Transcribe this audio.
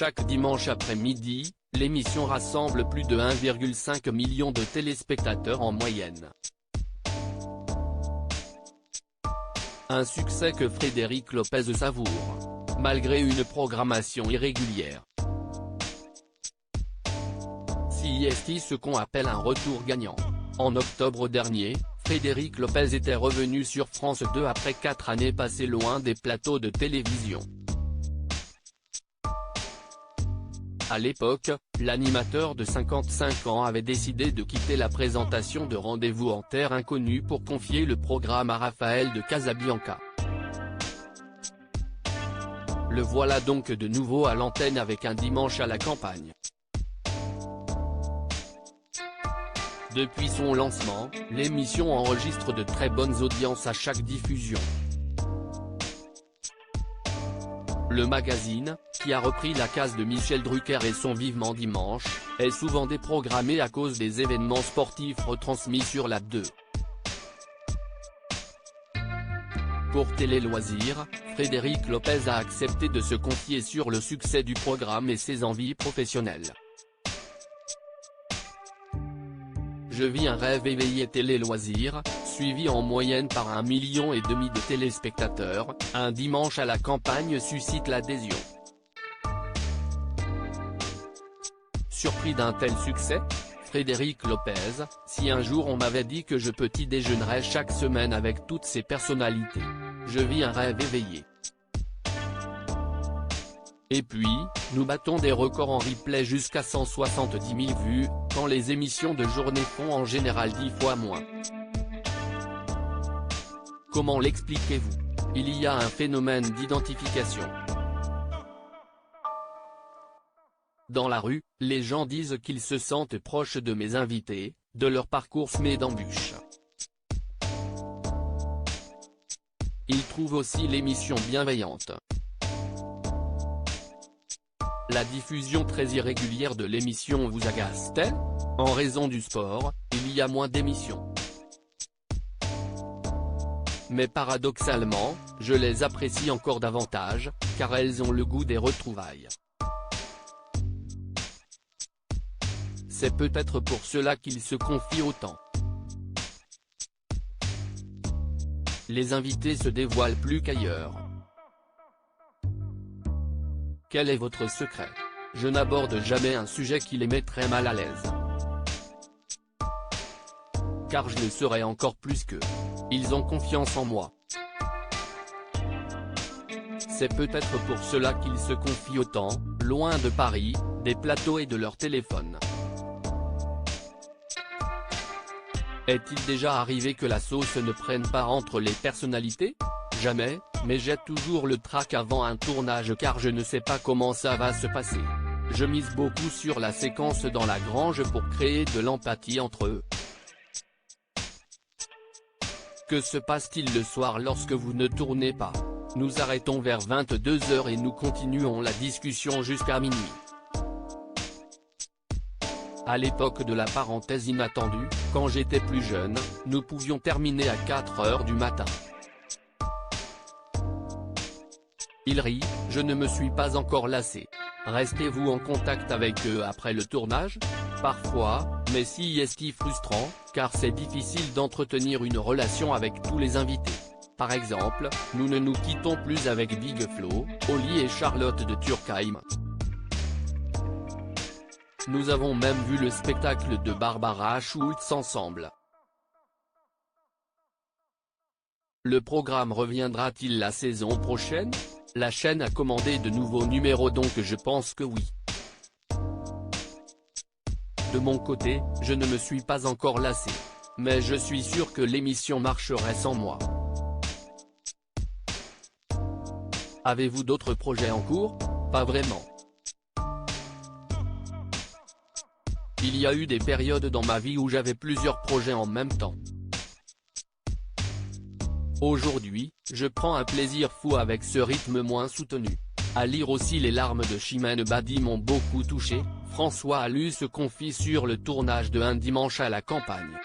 Chaque dimanche après-midi, l'émission rassemble plus de 1,5 million de téléspectateurs en moyenne. Un succès que Frédéric Lopez savoure, malgré une programmation irrégulière. CIST, ce qu'on appelle un retour gagnant. En octobre dernier, Frédéric Lopez était revenu sur France 2 après 4 années passées loin des plateaux de télévision. À l'époque, l'animateur de 55 ans avait décidé de quitter la présentation de Rendez-vous en terre inconnue pour confier le programme à Raphaël de Casabianca. Le voilà donc de nouveau à l'antenne avec Un dimanche à la campagne. Depuis son lancement, l'émission enregistre de très bonnes audiences à chaque diffusion. Le magazine, qui a repris la case de Michel Drucker et son Vivement Dimanche, est souvent déprogrammé à cause des événements sportifs retransmis sur la 2. Pour Télé Loisirs, Frédéric Lopez a accepté de se confier sur le succès du programme et ses envies professionnelles. Je vis un rêve éveillé Télé Loisirs, suivi en moyenne par 1,5 million de téléspectateurs, Un dimanche à la campagne suscite l'adhésion. Surpris d'un tel succès, Frédéric Lopez, si un jour on m'avait dit que je petit déjeunerais chaque semaine avec toutes ces personnalités. Je vis un rêve éveillé. Et puis, nous battons des records en replay jusqu'à 170 000 vues, quand les émissions de journée font en général 10 fois moins. Comment l'expliquez-vous? Il y a un phénomène d'identification. Dans la rue, les gens disent qu'ils se sentent proches de mes invités, de leur parcours semé d'embûches. Ils trouvent aussi l'émission bienveillante. La diffusion très irrégulière de l'émission vous agace-t-elle? En raison du sport, il y a moins d'émissions. Mais paradoxalement, je les apprécie encore davantage, car elles ont le goût des retrouvailles. C'est peut-être pour cela qu'ils se confient autant. Les invités se dévoilent plus qu'ailleurs. Quel est votre secret? Je n'aborde jamais un sujet qui les mettrait mal à l'aise. Car je le serai encore plus qu'eux. Ils ont confiance en moi. C'est peut-être pour cela qu'ils se confient autant, loin de Paris, des plateaux et de leur téléphone. Est-il déjà arrivé que la sauce ne prenne pas entre les personnalités? Jamais, mais j'ai toujours le trac avant un tournage car je ne sais pas comment ça va se passer. Je mise beaucoup sur la séquence dans la grange pour créer de l'empathie entre eux. Que se passe-t-il le soir lorsque vous ne tournez pas? Nous arrêtons vers 22 h et nous continuons la discussion jusqu'à minuit. À l'époque de la parenthèse inattendue, quand j'étais plus jeune, nous pouvions terminer à 4 h du matin. Il rit, je ne me suis pas encore lassé. Restez-vous en contact avec eux après le tournage? Parfois, mais si est-il frustrant, car c'est difficile d'entretenir une relation avec tous les invités. Par exemple, nous ne nous quittons plus avec Big Flo, Oli et Charlotte de Turckheim. Nous avons même vu le spectacle de Barbara Schultz ensemble. Le programme reviendra-t-il la saison prochaine? La chaîne a commandé de nouveaux numéros donc je pense que oui. De mon côté, je ne me suis pas encore lassé. Mais je suis sûr que l'émission marcherait sans moi. Avez-vous d'autres projets en cours? Pas vraiment. Il y a eu des périodes dans ma vie où j'avais plusieurs projets en même temps. Aujourd'hui, je prends un plaisir fou avec ce rythme moins soutenu. À lire aussi Les larmes de Chimène Badi m'ont beaucoup touché. François Allu se confie sur le tournage de Un dimanche à la campagne.